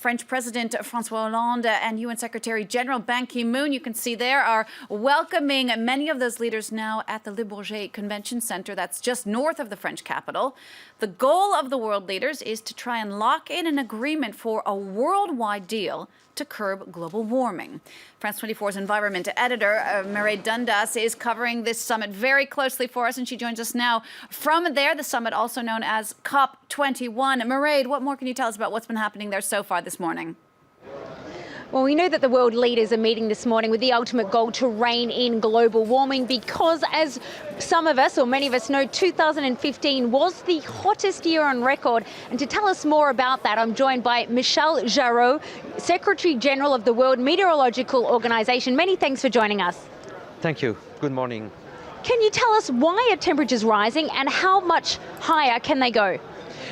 French President François Hollande and UN Secretary General Ban Ki-moon, you can see there, are welcoming many of those leaders now at the Le Bourget Convention Center that's just north of the French capital. The goal of the world leaders is to try and lock in an agreement for a worldwide deal to curb global warming. France 24's environment editor, Mireille Dundas, is covering this summit very closely for us, and she joins us now from there, the summit also known as COP21. Mireille, what more can you tell us about what's been happening there so far this morning? Well, we know that the world leaders are meeting this morning with the ultimate goal to rein in global warming because, as some of us, or many of us know, 2015 was the hottest year on record. And to tell us more about that, I'm joined by Michel Jarraud, Secretary General of the World Meteorological Organization. Many thanks for joining us. Thank you. Good morning. Can you tell us why are temperatures rising and how much higher can they go?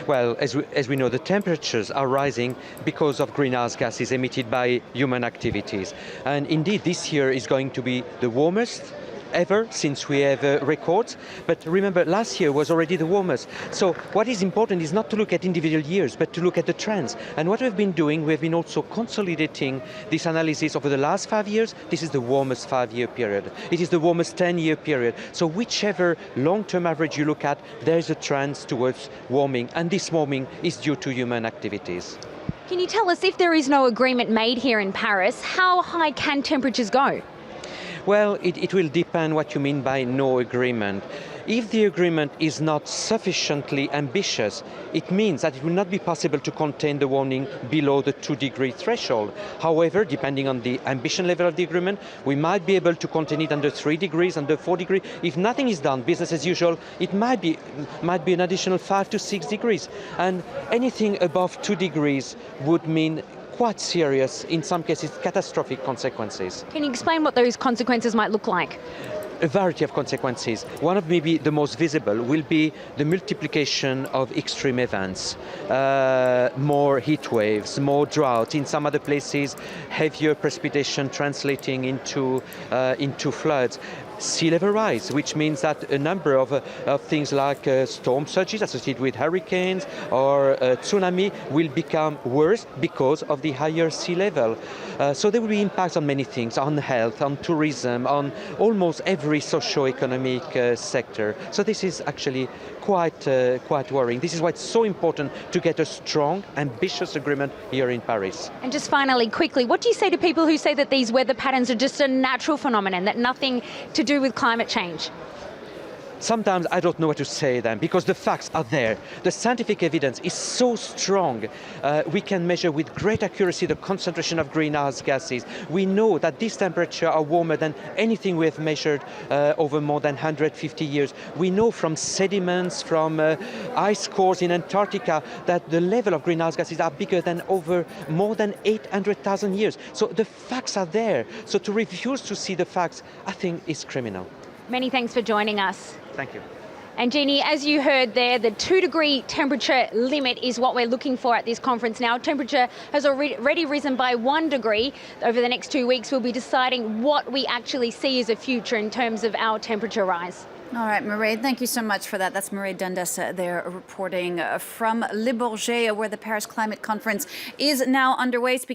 Well, as we know, the temperatures are rising because of greenhouse gases emitted by human activities. And indeed, this year is going to be the warmest ever since we have records. But remember, last year was already the warmest. So what is important is not to look at individual years, but to look at the trends. And what we've been doing, we've been also consolidating this analysis over the last 5 years. This is the warmest 5-year period. It is the warmest 10-year period. So whichever long-term average you look at, there's a trend towards warming. And this warming is due to human activities. Can you tell us, if there is no agreement made here in Paris, how high can temperatures go? Well, it will depend what you mean by no agreement. If the agreement is not sufficiently ambitious, it means that it will not be possible to contain the warming below the 2-degree threshold. However, depending on the ambition level of the agreement, we might be able to contain it under 3 degrees, under 4 degrees. If nothing is done, business as usual, it might be an additional 5 to 6 degrees. And anything above 2 degrees would mean quite serious, in some cases catastrophic consequences. Can you explain what those consequences might look like? A variety of consequences. One of maybe the most visible will be the multiplication of extreme events. More heat waves, more drought. In some other places, heavier precipitation translating into floods. Sea level rise, which means that a number of things like storm surges associated with hurricanes or tsunami will become worse because of the higher sea level. So there will be impacts on many things, on health, on tourism, on almost every socio-economic sector. So this is actually quite worrying. This is why it's so important to get a strong, ambitious agreement here in Paris. And just finally, quickly, what do you say to people who say that these weather patterns are just a natural phenomenon, that nothing to do with climate change? Sometimes I don't know what to say to them because the facts are there. The scientific evidence is so strong. We can measure with great accuracy the concentration of greenhouse gases. We know that these temperatures are warmer than anything we have measured over more than 150 years. We know from sediments, from ice cores in Antarctica, that the level of greenhouse gases are bigger than over more than 800,000 years. So the facts are there. So to refuse to see the facts, I think, is criminal. Many thanks for joining us. Thank you. And Jeannie, as you heard there, the 2-degree temperature limit is what we're looking for at this conference now. Temperature has already risen by 1 degree. Over the next 2 weeks, we'll be deciding what we actually see as a future in terms of our temperature rise. All right, Mireille, thank you so much for that. That's Mireille Dundas there reporting from Le Bourget, where the Paris Climate Conference is now underway. Speaking